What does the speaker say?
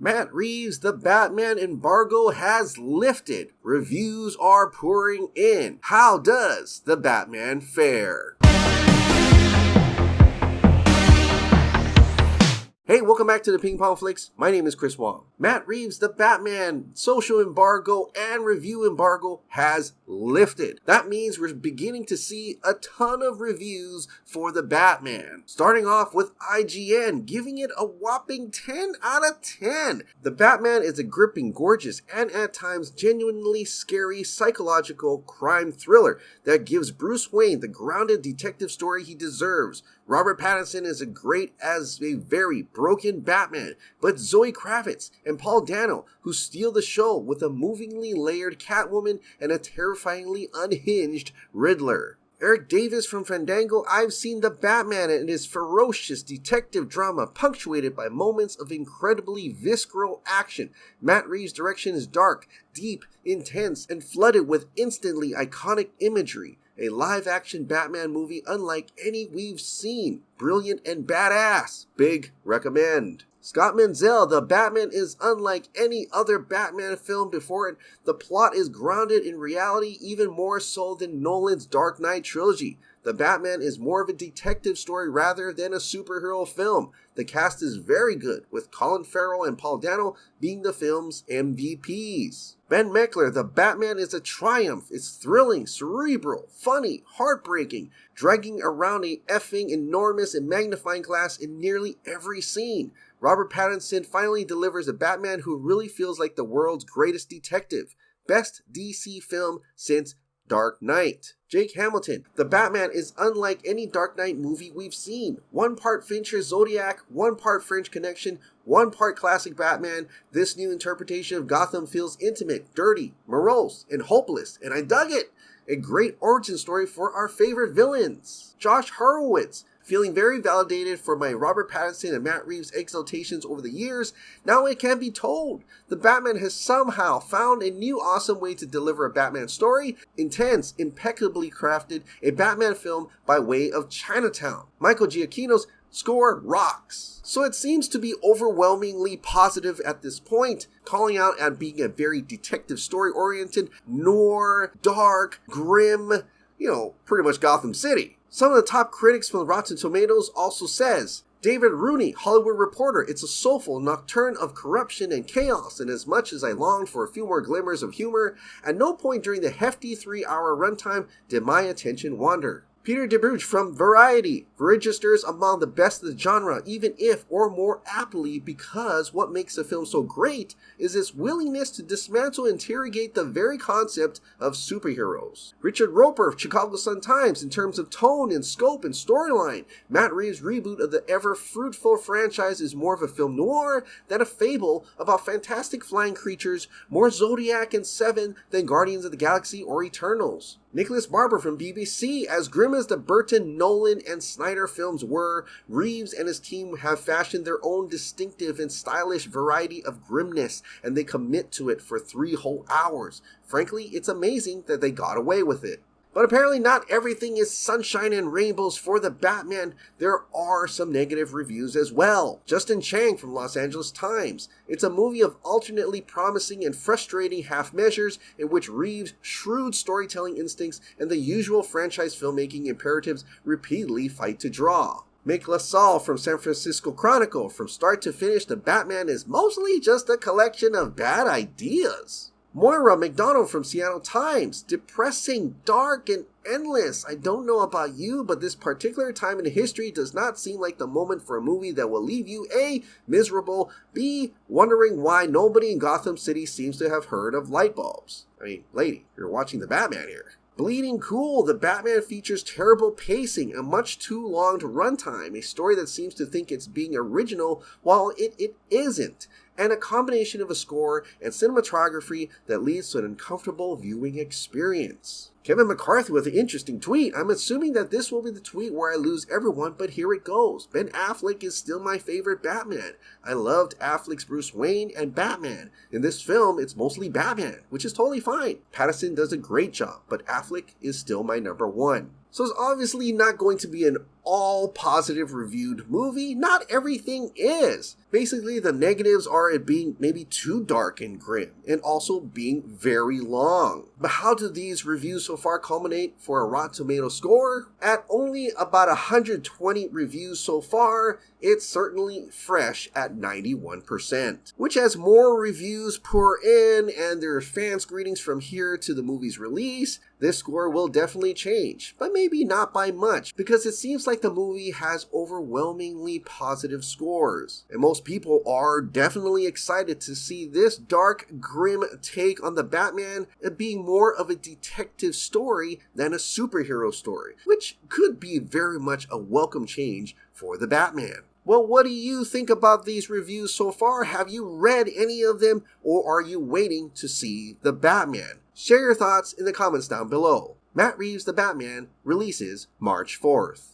Matt Reeves' The Batman embargo has lifted. Reviews are pouring in. How does The Batman fare? Hey, welcome back to the Ping Pong Flix. My name is Chris Wong. Matt Reeves' The Batman social embargo and review embargo has lifted. That means we're beginning to see a ton of reviews for The Batman. Starting off with IGN, giving it a whopping 10 out of 10. The Batman is a gripping, gorgeous, and at times genuinely scary psychological crime thriller that gives Bruce Wayne the grounded detective story he deserves. Robert Pattinson is great as a very broken Batman, but Zoe Kravitz and Paul Dano, who steal the show with a movingly layered Catwoman and a terrifyingly unhinged Riddler. Eric Davis from Fandango, I've seen The Batman and his ferocious detective drama punctuated by moments of incredibly visceral action. Matt Reeves' direction is dark, deep, intense, and flooded with instantly iconic imagery. A live-action Batman movie unlike any we've seen. Brilliant and badass. Big recommend. Scott Menzel, The Batman is unlike any other Batman film before it. The plot is grounded in reality even more so than Nolan's Dark Knight trilogy. The Batman is more of a detective story rather than a superhero film. The cast is very good, with Colin Farrell and Paul Dano being the film's MVPs. Ben Meckler, The Batman is a triumph. It's thrilling, cerebral, funny, heartbreaking, dragging around a effing enormous and magnifying glass in nearly every scene. Robert Pattinson finally delivers a Batman who really feels like the world's greatest detective. Best DC film since Dark Knight. Jake Hamilton, The Batman is unlike any Dark Knight movie we've seen. One part Fincher's Zodiac, one part French Connection, one part classic Batman. This new interpretation of Gotham feels intimate, dirty, morose, and hopeless, and I dug it. A great origin story for our favorite villains. Josh Horowitz, feeling very validated for my Robert Pattinson and Matt Reeves exaltations over the years. Now it can be told. The Batman has somehow found a new awesome way to deliver a Batman story. Intense, impeccably crafted, a Batman film by way of Chinatown. Michael Giacchino's score rocks. So it seems to be overwhelmingly positive at this point, calling out at being a very detective story-oriented, noir, dark, grim, pretty much Gotham City. Some of the top critics from Rotten Tomatoes also says, David Rooney, Hollywood Reporter, it's a soulful nocturne of corruption and chaos, and as much as I longed for a few more glimmers of humor, at no point during the hefty 3-hour runtime did my attention wander. Peter DeBruge from Variety registers among the best of the genre, even if, or more aptly, because what makes the film so great is its willingness to dismantle and interrogate the very concept of superheroes. Richard Roper of Chicago Sun-Times, in terms of tone and scope and storyline, Matt Reeves' reboot of the ever-fruitful franchise is more of a film noir than a fable about fantastic flying creatures, more Zodiac and Seven than Guardians of the Galaxy or Eternals. Nicholas Barber from BBC, as grim as the Burton, Nolan, and Snyder films were, Reeves and his team have fashioned their own distinctive and stylish variety of grimness, and they commit to it for 3 whole hours. Frankly, it's amazing that they got away with it. But apparently not everything is sunshine and rainbows for the Batman. There are some negative reviews as well. Justin Chang from Los Angeles Times. It's a movie of alternately promising and frustrating half measures in which Reeves' shrewd storytelling instincts and the usual franchise filmmaking imperatives repeatedly fight to draw. Mick LaSalle from San Francisco Chronicle. From start to finish, the Batman is mostly just a collection of bad ideas. Moira McDonald from Seattle Times. Depressing, dark, and endless. I don't know about you, but this particular time in history does not seem like the moment for a movie that will leave you A, miserable, B, wondering why nobody in Gotham City seems to have heard of light bulbs. I mean, lady, you're watching The Batman here. Bleeding Cool, The Batman features terrible pacing, a much too long runtime, a story that seems to think it's being original while it isn't, and a combination of a score and cinematography that leads to an uncomfortable viewing experience. Kevin McCarthy with an interesting tweet. I'm assuming that this will be the tweet where I lose everyone, but here it goes. Ben Affleck is still my favorite Batman. I loved Affleck's Bruce Wayne and Batman. In this film, it's mostly Batman, which is totally fine. Pattinson does a great job, but Affleck is still my number one. So it's obviously not going to be an all positive reviewed movie, not everything is. Basically, the negatives are it being maybe too dark and grim, and also being very long. But how do these reviews so far culminate for a Rotten Tomatoes score? At only about 120 reviews so far, it's certainly fresh at 91%. Which as more reviews pour in and there's fans' greetings from here to the movie's release, this score will definitely change, but maybe not by much, because it seems like the movie has overwhelmingly positive scores. And most people are definitely excited to see this dark, grim take on the Batman being more of a detective story than a superhero story, which could be very much a welcome change for the Batman. Well, what do you think about these reviews so far? Have you read any of them, or are you waiting to see the Batman? Share your thoughts in the comments down below. Matt Reeves' The Batman releases March 4th.